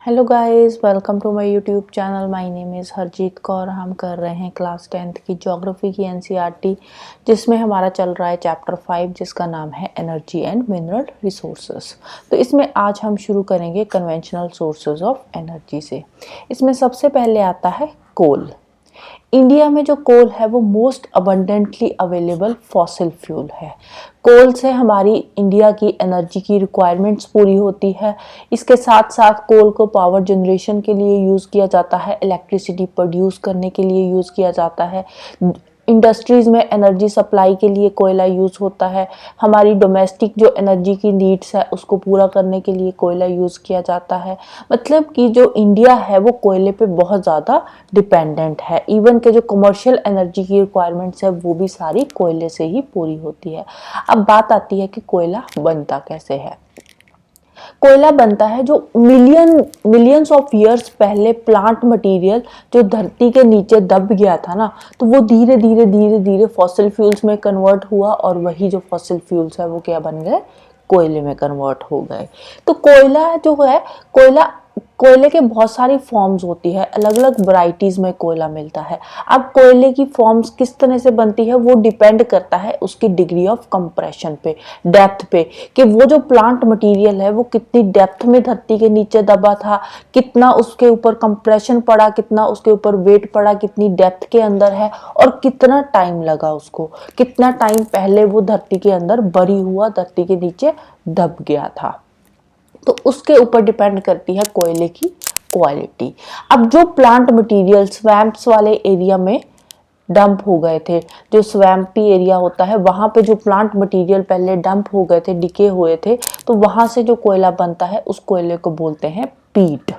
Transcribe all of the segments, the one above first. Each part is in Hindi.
Hello guys, welcome to my YouTube channel. My name is Harjeet Kaur. हम कर रहे हैं क्लास 10th की ज्योग्राफी की एनसीईआरटी, जिसमें हमारा चल रहा है चैप्टर 5 जिसका नाम है एनर्जी एंड मिनरल रिसोर्सेज। तो इसमें आज हम शुरू करेंगे कन्वेंशनल सोर्सेज ऑफ एनर्जी से। इसमें सबसे पहले आता है कोल। इंडिया में जो कोल है वो most abundantly available fossil fuel है। कोल से हमारी इंडिया की एनर्जी की रिक्वायरमेंट्स पूरी होती है। इसके साथ साथ कोल को पावर जनरेशन के लिए यूज़ किया जाता है, इलेक्ट्रिसिटी प्रोड्यूस करने के लिए यूज़ किया जाता है, इंडस्ट्रीज़ में एनर्जी सप्लाई के लिए कोयला यूज़ होता है, हमारी डोमेस्टिक जो एनर्जी की नीड्स है उसको पूरा करने के लिए कोयला यूज़ किया जाता है। मतलब कि जो इंडिया है वो कोयले पे बहुत ज़्यादा डिपेंडेंट है। इवन के जो कमर्शियल एनर्जी की रिक्वायरमेंट्स है वो भी सारी कोयले से ही पूरी होती है। अब बात आती है कि कोयला बनता कैसे है। कोयला बनता है जो मिलियंस ऑफ ईयर्स पहले प्लांट मटेरियल जो धरती के नीचे दब गया था ना, तो वो धीरे धीरे फॉसिल फ्यूल्स में कन्वर्ट हुआ और वही जो फॉसिल फ्यूल्स है वो क्या बन गए, कोयले में कन्वर्ट हो गए। तो कोयला जो है, कोयले के बहुत सारी फॉर्म्स होती है, अलग अलग वैरायटीज में कोयला मिलता है। अब कोयले की फॉर्म्स किस तरह से बनती है वो डिपेंड करता है उसकी डिग्री ऑफ कंप्रेशन पे, डेप्थ पे, कि वो जो प्लांट मटेरियल है वो कितनी डेप्थ में धरती के नीचे दबा था, कितना उसके ऊपर कंप्रेशन पड़ा, कितना उसके ऊपर वेट पड़ा, कितनी डेप्थ के अंदर है और कितना टाइम लगा उसको, कितना टाइम पहले वो धरती के अंदर बरी हुआ, धरती के नीचे दब गया था। तो उसके ऊपर डिपेंड करती है कोयले की क्वालिटी। अब जो प्लांट मटेरियल स्वैम्प्स वाले एरिया में डंप हो गए थे, जो स्वैम्पी एरिया होता है वहां पे जो प्लांट मटेरियल पहले डंप हो गए थे, डिके हुए थे, तो वहां से जो कोयला बनता है उस कोयले को बोलते हैं पीट।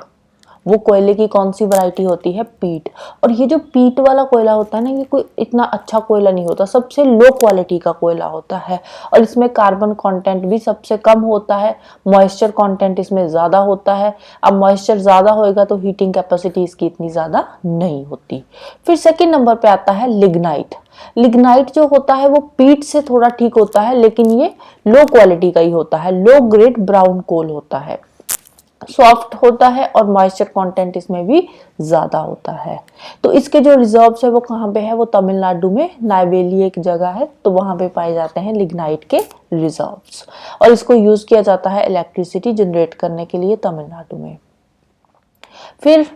वो कोयले की कौन सी वैरायटी होती है, पीट। और ये जो पीट वाला कोयला होता है ना, ये कोई इतना अच्छा कोयला नहीं होता, सबसे लो क्वालिटी का कोयला होता है और इसमें कार्बन कंटेंट भी सबसे कम होता है, मॉइस्चर कंटेंट इसमें ज़्यादा होता है। अब मॉइस्चर ज़्यादा होएगा तो हीटिंग कैपेसिटी इसकी इतनी ज़्यादा नहीं होती। फिर सेकेंड नंबर पे आता है लिग्नाइट। लिग्नाइट जो होता है वो पीट से थोड़ा ठीक होता है, लेकिन ये लो क्वालिटी का ही होता है, लो ग्रेड ब्राउन कोल होता है, सॉफ्ट होता है और मॉइस्चर कंटेंट इसमें भी ज़्यादा होता है। तो इसके जो रिजर्व्स है वो कहाँ पे है, वो तमिलनाडु में नाइवेली एक जगह है, तो वहाँ पे पाए जाते हैं लिग्नाइट के रिजर्व्स और इसको यूज़ किया जाता है इलेक्ट्रिसिटी जनरेट करने के लिए तमिलनाडु में। फिर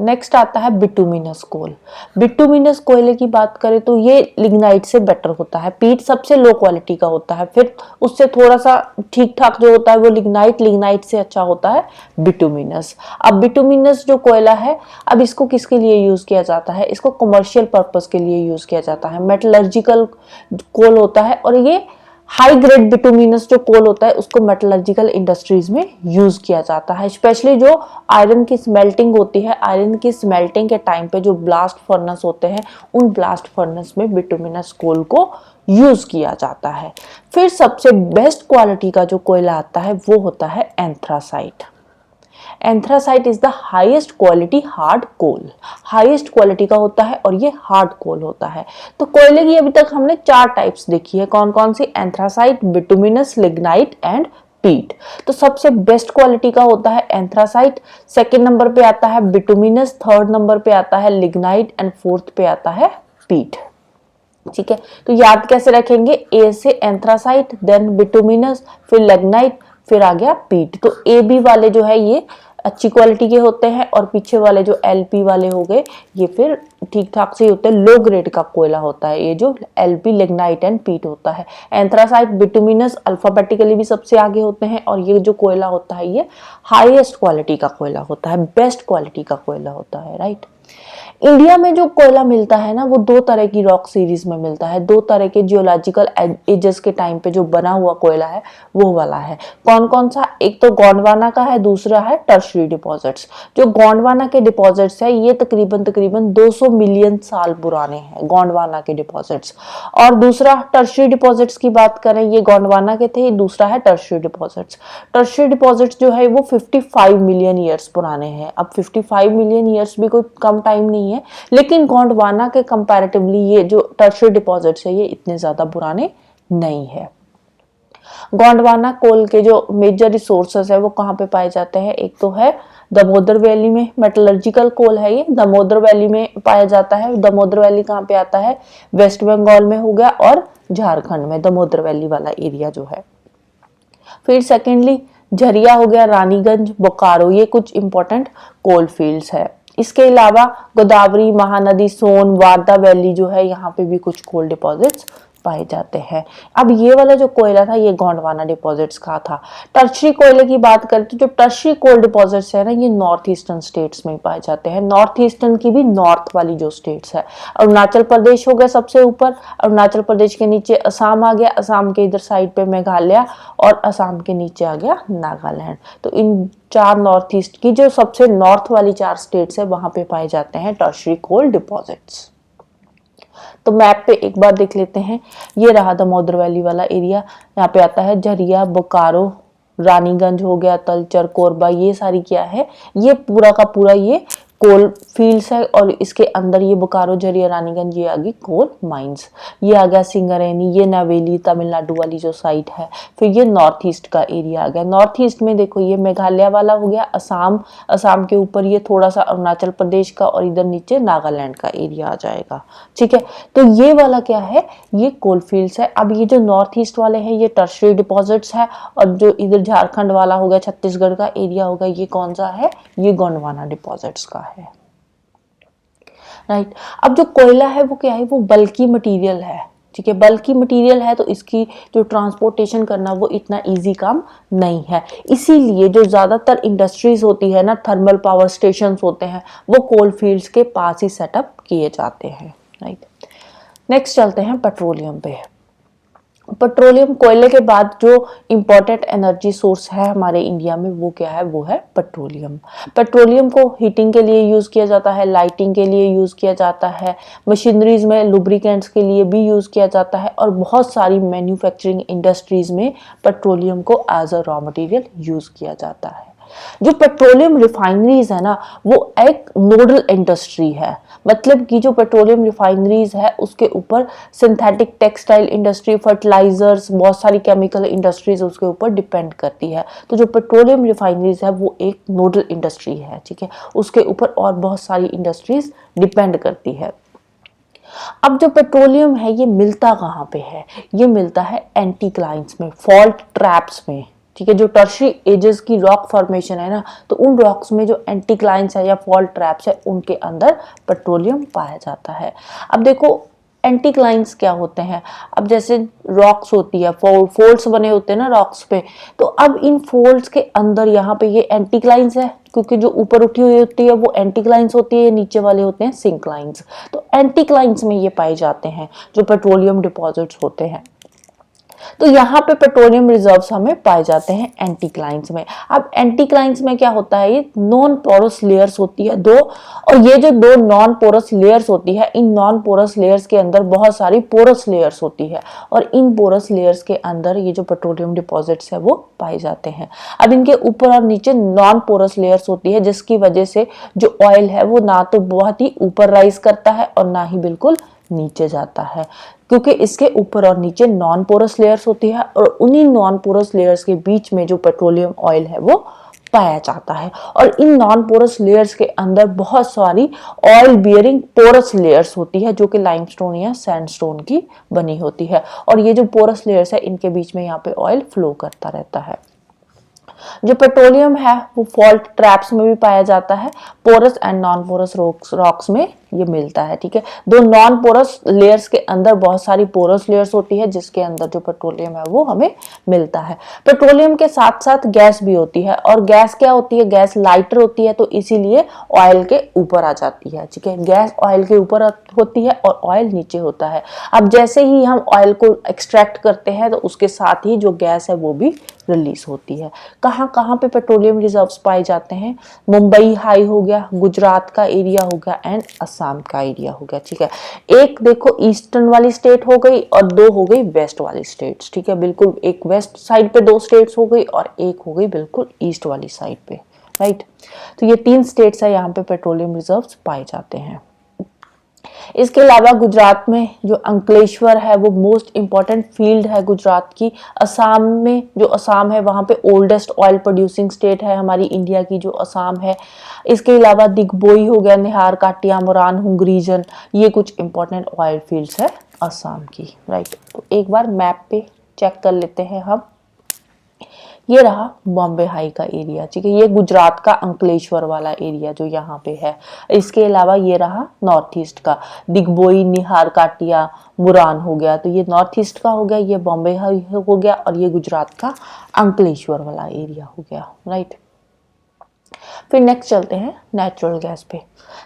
नेक्स्ट आता है बिटुमिनस कोल। बिटुमिनस कोयले की बात करें तो ये लिग्नाइट से बेटर होता है, पीट सबसे लो क्वालिटी का होता है, फिर उससे थोड़ा सा ठीक ठाक जो होता है वो लिग्नाइट से अच्छा होता है बिटुमिनस। अब बिटुमिनस जो कोयला है, अब इसको किसके लिए यूज किया जाता है, इसको कमर्शियल पर्पस के लिए यूज किया जाता है, मेटलर्जिकल कोल होता है और ये हाई ग्रेड बिटुमिनस जो कोल होता है उसको मेटलर्जिकल इंडस्ट्रीज में यूज किया जाता है। स्पेशली जो आयरन की स्मेल्टिंग होती है, आयरन की स्मेल्टिंग के टाइम पे जो ब्लास्ट फर्नेस होते हैं, उन ब्लास्ट फर्नेस में बिटुमिनस कोल को यूज किया जाता है। फिर सबसे बेस्ट क्वालिटी का जो कोयला आता है वो होता है anthracite. Anthracite is the highest quality hard coal, highest quality का होता है और ये हार्ड कोल होता है। तो कोयले की अभी तक हमने 4 टाइप्स देखी है, कौन कौन सी, एंथ्रासाइट, बिटुमिनस, लिग्नाइट एंड पीट। तो सबसे बेस्ट क्वालिटी का होता है एंथ्रासाइट, सेकेंड नंबर पे आता है बिटुमिनस, थर्ड नंबर पे आता है लिग्नाइट एंड फोर्थ पे आता है पीट। ठीक है, तो याद कैसे रखेंगे, ए से एंथ्रासाइट, देन बिटुमिनस, फिर लिग्नाइट, फिर आ गया पीट। तो ए बी वाले जो है ये अच्छी क्वालिटी के होते हैं और पीछे वाले जो एलपी वाले हो गए ये फिर ठीक ठाक से होते हैं, लो ग्रेड का कोयला होता है ये जो एलपी, लिग्नाइट एंड पीट होता है। एंथ्रासाइट, बिटुमिनस अल्फाबेटिकली भी सबसे आगे होते हैं और ये जो कोयला होता है ये हाईएस्ट क्वालिटी का कोयला होता है, बेस्ट क्वालिटी का कोयला होता है, राइट। इंडिया में जो कोयला मिलता है ना वो 2 तरह की रॉक सीरीज में मिलता है, 2 तरह के जियोलॉजिकल एजेस के टाइम पे जो बना हुआ कोयला है वो वाला है। कौन कौन सा, एक तो गोंडवाना का है, दूसरा है टर्शियरी डिपॉजिट्स। जो गोंडवाना के डिपॉजिट्स है ये तकरीबन 200 मिलियन साल पुराने हैं, गोंडवाना के डिपॉजिट्स। और दूसरा टर्शियरी डिपॉजिट्स की बात करें, ये गोंडवाना के थे, दूसरा है टर्शियरी डिपॉजिट्स। टर्शियरी डिपॉजिट्स जो है वो 55 मिलियन ईयर्स पुराने हैं। अब 55 मिलियन ईयर्स भी कोई कम टाइम नहीं है, लेकिन गोंडवाना के कंपैरेटिवली ये जो टर्शियरी डिपॉजिट्स है ये इतने ज्यादा पुराने नहीं है। गोंडवाना कोल के जो मेजर रिसोर्सेस है वो कहाँ पे पाए जाते हैं, एक तो है दामोदर वैली में, मेटलर्जिकल कोल है ये, दामोदर वैली में पाया जाता है। दामोदर वैली कहाँ पे आता है, वेस्ट बंगाल में हो गया और झारखंड में, दामोदर वैली वाला एरिया जो है। फिर सेकेंडली झरिया हो गया, रानीगंज, बोकारो, ये कुछ इंपॉर्टेंट कोल फील्ड्स है। इसके अलावा गोदावरी, महानदी, सोन, वारदा वैली जो है, यहाँ पे भी कुछ कोल डिपॉजिट्स पाए जाते हैं। अब ये वाला जो कोयला था ये गोंडवाना डिपॉजिट्स का था। टर्शरी कोयले की बात करें तो जो टर्शरी कोल डिपॉजिट्स है ना, ये नॉर्थ ईस्टर्न स्टेट्स में पाए जाते हैं। नॉर्थ ईस्टर्न की भी नॉर्थ वाली जो स्टेट्स है, अरुणाचल प्रदेश हो गया सबसे ऊपर, अरुणाचल प्रदेश के नीचे असम आ गया, असम के इधर साइड पे मेघालय, और असम के नीचे आ गया नागालैंड। तो इन चार नॉर्थ ईस्ट की जो सबसे नॉर्थ वाली चार स्टेट्स है वहां पे पाए जाते हैं टर्शरी कोल डिपॉजिट्स। तो मैप पे एक बार देख लेते हैं, ये रहा दामोदर वैली वाला एरिया, यहाँ पे आता है झरिया, बोकारो, रानीगंज हो गया, तलचर, कोरबा, ये सारी क्या है, ये पूरा का पूरा ये कोल फील्ड्स है, और इसके अंदर ये बोकारो, झरिया, रानीगंज, ये आ गई कोल माइंस। ये आ गया सिंगरैनी, ये नवेली तमिलनाडु वाली जो साइड है। फिर ये नॉर्थ ईस्ट का एरिया आ गया। नॉर्थ ईस्ट में देखो ये मेघालय वाला हो गया, असम, असम के ऊपर ये थोड़ा सा अरुणाचल प्रदेश का, और इधर नीचे नागालैंड का एरिया आ जाएगा। ठीक है, तो ये वाला क्या है, ये कोल फील्ड्स है। अब ये जो नॉर्थ ईस्ट वाले हैं ये टर्शरी डिपॉजिट्स है, और जो इधर झारखंड वाला हो गया, छत्तीसगढ़ का एरिया होगा, ये कौन सा है, ये गोंडवाना डिपॉजिट्स का है। राइट, अब जो कोयला है वो क्या है, वो बल्की मटेरियल है। ठीक है, बल्की मटेरियल है तो इसकी जो ट्रांसपोर्टेशन करना वो इतना इजी काम नहीं है। इसीलिए जो ज्यादातर इंडस्ट्रीज होती है ना, थर्मल पावर स्टेशंस होते हैं, वो कोल फील्ड्स के पास ही सेटअप किए जाते हैं। राइट, नेक्स्ट चलते हैं पेट्रोलियम पे। पेट्रोलियम कोयले के बाद जो इंपॉर्टेंट एनर्जी सोर्स है हमारे इंडिया में वो क्या है, वो है पेट्रोलियम। पेट्रोलियम को हीटिंग के लिए यूज किया जाता है, लाइटिंग के लिए यूज किया जाता है, मशीनरीज में लुब्रिकेंट्स के लिए भी यूज किया जाता है, और बहुत सारी मैन्युफैक्चरिंग इंडस्ट्रीज में पेट्रोलियम को as a raw material use किया जाता है। जो पेट्रोलियम रिफाइनरीज है ना, वो एक नोडल इंडस्ट्री है। मतलब कि जो पेट्रोलियम रिफाइनरीज है उसके ऊपर सिंथेटिक टेक्सटाइल इंडस्ट्री, फर्टिलाइजर्स, बहुत सारी केमिकल इंडस्ट्रीज उसके ऊपर डिपेंड करती है। तो जो पेट्रोलियम रिफाइनरीज है वो एक नोडल इंडस्ट्री है। ठीक है, उसके ऊपर और बहुत सारी इंडस्ट्रीज डिपेंड करती है। अब जो पेट्रोलियम है ये मिलता कहाँ पे है, ये मिलता है एंटीक्लाइन्स में, फॉल्ट ट्रैप्स में। ठीक है, जो टर्शरी एजेस की रॉक फॉर्मेशन है ना, तो उन रॉक्स में जो एंटीक्लाइन्स है या फॉल्ट ट्रैप्स है उनके अंदर पेट्रोलियम पाया जाता है। अब देखो एंटीक्लाइन्स क्या होते हैं, अब जैसे रॉक्स होती है, फोल्ड्स बने होते हैं ना रॉक्स पे, तो अब इन फोल्ड्स के अंदर यहाँ पे ये एंटीक्लाइन्स है, क्योंकि जो ऊपर उठी हुई होती है वो एंटीक्लाइन्स होती है, नीचे वाले होते हैं सिंक्लाइन्स। तो एंटीक्लाइन्स में ये पाए जाते हैं जो पेट्रोलियम डिपॉजिट्स होते हैं। तो यहाँ पे पेट्रोलियम रिजर्व्स हमें पाए जाते हैं एंटीक्लाइन्स में। अब एंटीक्लाइन्स में क्या होता है, ये नॉन पोरस लेयर्स होती है दो, और ये जो दो नॉन पोरस लेयर्स होती है, इन नॉन पोरस लेयर्स के अंदर बहुत सारी पोरस लेयर्स होती है, और इन पोरस लेयर्स के अंदर ये जो पेट्रोलियम डिपॉजिट्स है वो पाए जाते हैं। अब इनके ऊपर और नीचे नॉन पोरस लेयर्स होती है, जिसकी वजह से जो ऑयल है वो ना तो बहुत ही ऊपर राइज करता है और ना ही बिल्कुल नीचे जाता है, क्योंकि इसके ऊपर और नीचे नॉन पोरस लेयर्स होती है, और उन्हीं नॉन पोरस लेयर्स के बीच में जो पेट्रोलियम ऑयल है वो पाया जाता है। और इन नॉन पोरस लेयर्स के अंदर बहुत सारी ऑयल बियरिंग पोरस लेयर्स होती है, जो कि लाइमस्टोन या सैंडस्टोन की बनी होती है, और ये जो पोरस लेयर्स है इनके बीच में यहाँ पे ऑयल फ्लो करता रहता है। जो पेट्रोलियम है वो फॉल्ट ट्रैप्स में भी पाया जाता है, porous and non porous rocks में ये मिलता है। ठीक है, दो नॉन पोरस लेयर्स के अंदर बहुत सारी पोरस लेयर्स होती है, जिसके अंदर जो पेट्रोलियम है वो हमें मिलता है। पेट्रोलियम के साथ साथ गैस भी होती है, और गैस क्या होती है, गैस लाइटर होती है, तो इसीलिए ऑयल के ऊपर आ जाती है। ठीक है, गैस ऑयल के ऊपर होती है और ऑयल नीचे होता है। अब जैसे ही हम ऑयल को एक्सट्रैक्ट करते हैं तो उसके साथ ही जो गैस है वो भी रिलीज होती है। कहाँ कहाँ पे पेट्रोलियम रिजर्व्स पाए जाते हैं, मुंबई हाई हो गया, गुजरात का एरिया हो गया, एंड असम का एरिया हो गया। ठीक है, एक देखो ईस्टर्न वाली स्टेट हो गई और दो हो गई वेस्ट वाली स्टेट्स। ठीक है, बिल्कुल एक वेस्ट साइड पे दो स्टेट्स हो गई और एक हो गई बिल्कुल ईस्ट वाली साइड पे। राइट, तो ये तीन स्टेट्स है यहाँ पे पेट्रोलियम रिजर्व्स पाए जाते हैं। इसके अलावा गुजरात में जो अंकलेश्वर है वो मोस्ट इम्पॉर्टेंट फील्ड है गुजरात की। असम में, जो असम है वहाँ पे ओल्डेस्ट ऑयल प्रोड्यूसिंग स्टेट है हमारी इंडिया की जो असम है। इसके अलावा दिग्बोई हो गया, निहार, काटिया, मोरान, हुंगरीजन, ये कुछ इम्पॉर्टेंट ऑयल फील्ड्स है असम की, राइट। तो एक बार मैप पे चेक कर लेते हैं हम। ये रहा बॉम्बे हाई का एरिया, ठीक है, ये गुजरात का अंकलेश्वर वाला एरिया जो यहाँ पे है। इसके अलावा ये रहा नॉर्थ ईस्ट का, दिग्बोई, निहार, काटिया, मुरान हो गया, तो ये नॉर्थ ईस्ट का हो गया, ये बॉम्बे हाई हो गया, और ये गुजरात का अंकलेश्वर वाला एरिया हो गया, राइट। फिर नेक्स्ट चलते हैं नेचुरल गैस पे।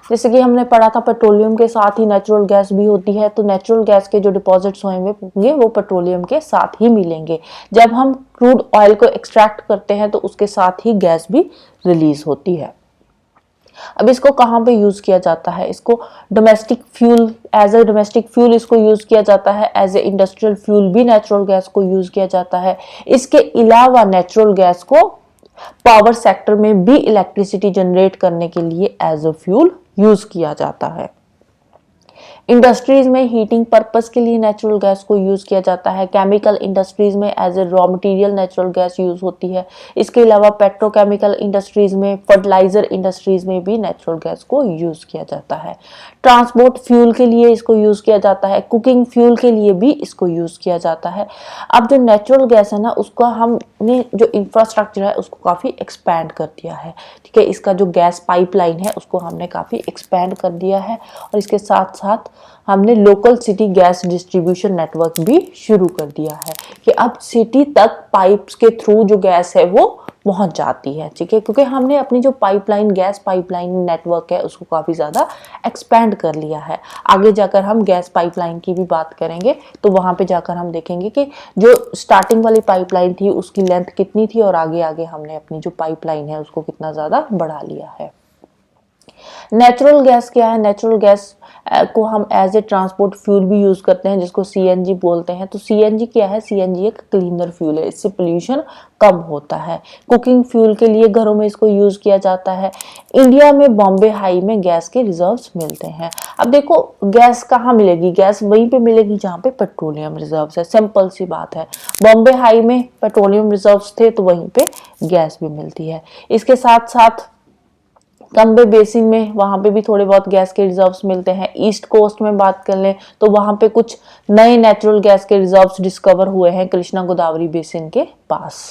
जैसे कि हमने पढ़ा था पेट्रोलियम के साथ ही नेचुरल गैस भी होती है, तो नेचुरल गैस के जो डिपॉजिट्स होंगे वो पेट्रोलियम के साथ ही मिलेंगे। जब हम क्रूड ऑयल को एक्सट्रैक्ट करते हैं तो उसके साथ ही गैस भी रिलीज होती है। अब इसको कहाँ पे यूज किया जाता है? इसको domestic fuel, as a domestic fuel इसको यूज किया जाता है, एज ए इंडस्ट्रियल फ्यूल भी नेचुरल गैस को यूज किया जाता है। इसके अलावा नेचुरल गैस को पावर सेक्टर में भी इलेक्ट्रिसिटी जनरेट करने के लिए एज अ फ्यूल यूज किया जाता है। इंडस्ट्रीज में हीटिंग पर्पस के लिए नेचुरल गैस को यूज किया जाता है। केमिकल इंडस्ट्रीज में as a raw material natural gas use होती है। इसके अलावा पेट्रोकेमिकल इंडस्ट्रीज में, फर्टिलाइजर इंडस्ट्रीज में भी नेचुरल गैस को यूज किया जाता है। ट्रांसपोर्ट फ्यूल के लिए इसको यूज किया जाता है। कुकिंग फ्यूल के लिए भी इसको यूज किया जाता है। अब जो नेचुरल गैस है ना, उसका हमने जो इंफ्रास्ट्रक्चर है उसको काफी एक्सपैंड कर दिया है, ठीक है। इसका जो गैस पाइपलाइन है उसको हमने काफी एक्सपैंड कर दिया है, और इसके साथ साथ हमने local city gas distribution network भी शुरू कर दिया है कि अब सिटी तक पाइप्स के थ्रू जो गैस है वो पहुंच जाती है, ठीक है, क्योंकि हमने अपनी जो पाइपलाइन, गैस पाइपलाइन नेटवर्क है उसको काफी ज्यादा एक्सपेंड कर लिया है। आगे जाकर हम गैस पाइपलाइन की भी बात करेंगे, तो वहां पे जाकर हम देखेंगे कि जो स्टार्टिंग वाली पाइपलाइन थी उसकी लेंथ कितनी थी, और आगे आगे हमने अपनी जो पाइपलाइन है उसको कितना ज्यादा बढ़ा लिया है। नेचुरल गैस क्या है? नेचुरल गैस को हम एज ए ट्रांसपोर्ट फ्यूल भी यूज करते हैं, जिसको सीएनजी बोलते हैं। तो सीएनजी क्या है? सीएनजी एक क्लीनर फ्यूल है, इससे पोल्यूशन कम होता है। कुकिंग फ्यूल के लिए घरों में इसको यूज किया जाता है। इंडिया में बॉम्बे हाई में गैस के रिजर्व्स मिलते हैं। अब देखो गैस कहाँ मिलेगी? गैस वहीं पे मिलेगी जहाँ पे पेट्रोलियम रिजर्व्स है, सिंपल सी बात है। बॉम्बे हाई में पेट्रोलियम रिजर्व्स थे तो वहीं पे गैस भी मिलती है। इसके साथ साथ कंबे बेसिन में, वहां पे भी थोड़े बहुत गैस के रिजर्व्स मिलते हैं। ईस्ट कोस्ट में बात कर लें तो वहां पे कुछ नए नेचुरल गैस के रिजर्व्स डिस्कवर हुए हैं कृष्णा गोदावरी बेसिन के पास।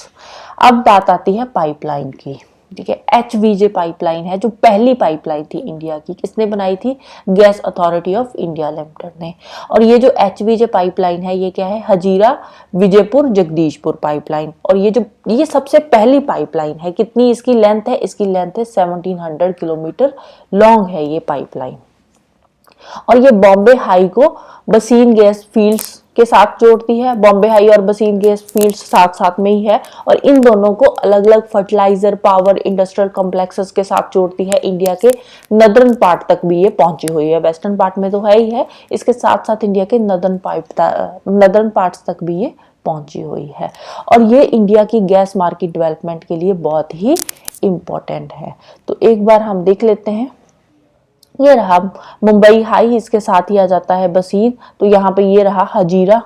अब बात आती है पाइपलाइन की, ठीक है। एचवीजे पाइपलाइन है जो पहली पाइपलाइन थी इंडिया की। किसने बनाई थी? Gas authority of India limited ने। और ये जो एचवीजे पाइपलाइन है ये क्या है? हजीरा विजयपुर जगदीशपुर पाइपलाइन। और ये सबसे पहली पाइपलाइन है। कितनी इसकी लेंथ है? इसकी लेंथ है 1700 किलोमीटर लॉन्ग है ये पाइपलाइन। और ये बॉम्बे हाई को बसीन गैस फील्ड्स के साथ जोड़ती है। बॉम्बे हाई और बसीन गैस फील्ड्स साथ साथ में ही है, और इन दोनों को अलग अलग फर्टिलाइजर, पावर, इंडस्ट्रियल कॉम्प्लेक्सेस के साथ जोड़ती है। इंडिया के नदर्न पार्ट तक भी ये पहुंची हुई है, वेस्टर्न पार्ट में तो है ही है, इसके साथ साथ इंडिया के नदर्न पार्ट्स तक भी ये पहुंची हुई है। और ये इंडिया की गैस मार्केट डेवलपमेंट के लिए बहुत ही इंपॉर्टेंट है। तो एक बार हम देख लेते हैं। ये रहा मुंबई हाई, इसके साथ ही आ जाता है बसीन। तो यहाँ पे ये रहा हजीरा,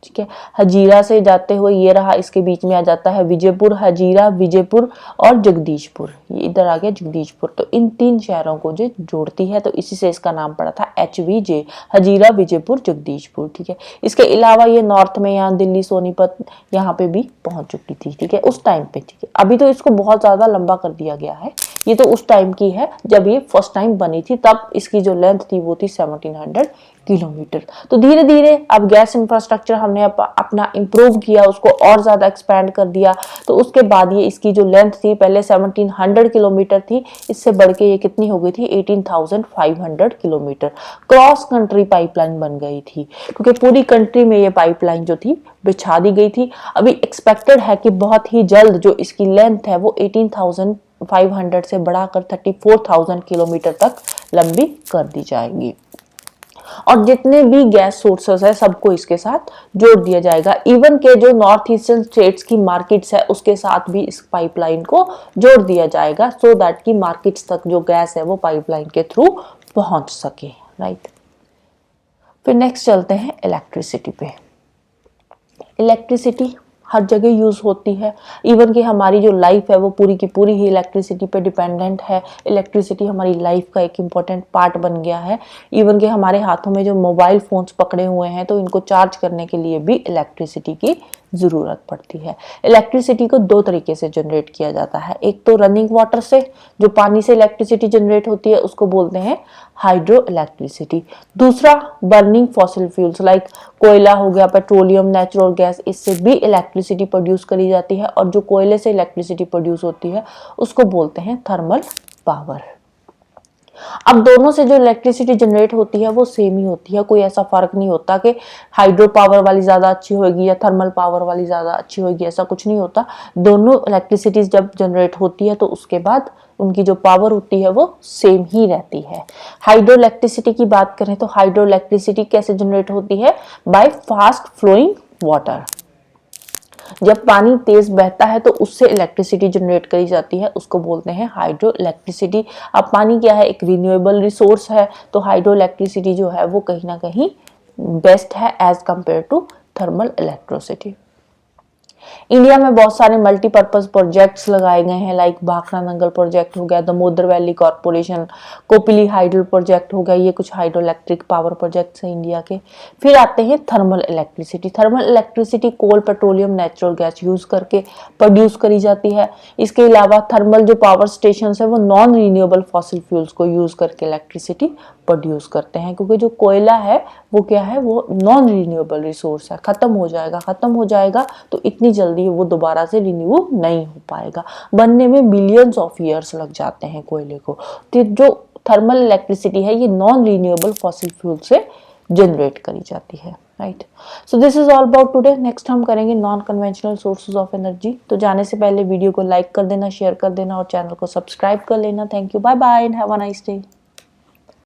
ठीक है। हजीरा से जाते हुए ये रहा, इसके बीच में आ जाता है विजयपुर, हजीरा, विजयपुर और जगदीशपुर। ये इधर आ गया जगदीशपुर। तो इन तीन शहरों को जो जोड़ती है, तो इसी से इसका नाम पड़ा था एचवीजे, हजीरा, विजयपुर, जगदीशपुर, ठीक है। इसके अलावा ये नॉर्थ में यहाँ दिल्ली, सोनीपत यहाँ पे भी पहुंच चुकी थी, ठीक है, उस टाइम पे, ठीक है। अभी तो इसको बहुत ज्यादा लंबा कर दिया गया है। ये तो उस टाइम की है जब ये फर्स्ट टाइम बनी थी, तब इसकी जो लेंथ थी वो थी 1700 किलोमीटर। तो धीरे धीरे अब गैस इंफ्रास्ट्रक्चर हमने अपना इंप्रूव किया, उसको और ज्यादा एक्सपैंड कर दिया। तो उसके बाद ये इसकी जो लेंथ थी पहले 1700 किलोमीटर थी, इससे बढ़ के ये कितनी हो गई थी? 18,500 किलोमीटर। क्रॉस कंट्री पाइपलाइन बन गई थी, क्योंकि पूरी कंट्री में ये पाइपलाइन जो थी बिछा दी गई थी। अभी एक्सपेक्टेड है कि बहुत ही जल्द जो इसकी लेंथ है वो 18,500 से बढ़ाकर 34,000 किलोमीटर तक लंबी कर दी जाएगी। और जितने भी गैस सोर्सेस है सबको इसके साथ जोड़ दिया जाएगा। इवन के जो नॉर्थ ईस्टर्न स्टेट्स की मार्केट्स है उसके साथ भी इस पाइपलाइन को जोड़ दिया जाएगा, सो दैट की मार्केट्स तक जो गैस है वो पाइपलाइन के थ्रू पहुंच सके, राइट। फिर नेक्स्ट चलते हैं इलेक्ट्रिसिटी पे। इलेक्ट्रिसिटी हर जगह यूज़ होती है, इवन कि हमारी जो लाइफ है वो पूरी की पूरी ही इलेक्ट्रिसिटी पे डिपेंडेंट है। इलेक्ट्रिसिटी हमारी लाइफ का एक इम्पॉर्टेंट पार्ट बन गया है। इवन कि हमारे हाथों में जो मोबाइल फोन्स पकड़े हुए हैं तो इनको चार्ज करने के लिए भी इलेक्ट्रिसिटी की ज़रूरत पड़ती है। इलेक्ट्रिसिटी को दो तरीके से जनरेट किया जाता है, एक तो रनिंग वाटर से, जो पानी से इलेक्ट्रिसिटी जनरेट होती है उसको बोलते हैं हाइड्रो इलेक्ट्रिसिटी। दूसरा बर्निंग फॉसिल फ्यूल्स लाइक कोयला हो गया, पेट्रोलियम, नेचुरल गैस, इससे भी इलेक्ट्रिसिटी प्रोड्यूस करी जाती है और जो कोयले से इलेक्ट्रिसिटी प्रोड्यूस होती है उसको बोलते हैं थर्मल पावर। अब दोनों से जो इलेक्ट्रिसिटी जनरेट होती है वो सेम ही होती है, कोई ऐसा फर्क नहीं होता कि हाइड्रो पावर वाली ज़्यादा अच्छी होगी या थर्मल पावर वाली ज़्यादा अच्छी होगी, ऐसा कुछ नहीं होता। दोनों इलेक्ट्रिसिटी जब जनरेट होती है तो उसके बाद उनकी जो पावर होती है वो सेम ही रहती है। हाइड्रो इलेक्ट्रिसिटी की बात करें तो हाइड्रो इलेक्ट्रिसिटी कैसे जनरेट होती है? By fast flowing water. जब पानी तेज बहता है तो उससे इलेक्ट्रिसिटी जनरेट करी जाती है, उसको बोलते हैं हाइड्रो इलेक्ट्रिसिटी। अब पानी क्या है? एक रिन्यूएबल रिसोर्स है, तो हाइड्रो इलेक्ट्रिसिटी जो है वो कहीं ना कहीं बेस्ट है as compare to thermal electricity. India में बहुत सारे मल्टीपर्पज प्रोजेक्ट्स लगाए गए हैं, लाइक भाखड़ा नंगल प्रोजेक्ट हो गया, Damodar valley corporation, Kopili hydel project हो गया, ये कुछ हाइड्रो इलेक्ट्रिक पावर प्रोजेक्ट्स हैं इंडिया के। फिर आते हैं थर्मल इलेक्ट्रिसिटी। थर्मल इलेक्ट्रिसिटी कोल, पेट्रोलियम, नेचुरल गैस यूज करके प्रोड्यूस करी जाती है। इसके अलावा थर्मल जो पावर स्टेशन है वो नॉन रिन्यूएबल फॉसिल फ्यूल्स को यूज करके इलेक्ट्रिसिटी प्रोड्यूस करते हैं, क्योंकि जो कोयला है वो क्या है? वो नॉन रिन्यूएबल रिसोर्स है, खत्म हो जाएगा तो इतनी जल्दी वो दोबारा से रिन्यू नहीं हो पाएगा। बनने में बिलियंस ऑफ ईयर्स लग जाते हैं कोयले को। तो जो थर्मल इलेक्ट्रिसिटी है ये नॉन रिन्यूएबल फॉसिल फ्यूल से जनरेट करी जाती है, right. So this is all about today. Next हम करेंगे non conventional sources of energy. तो जाने से पहले वीडियो को लाइक कर देना, शेयर कर देना और चैनल को सब्सक्राइब कर लेना। Thank you, bye bye and have a nice day.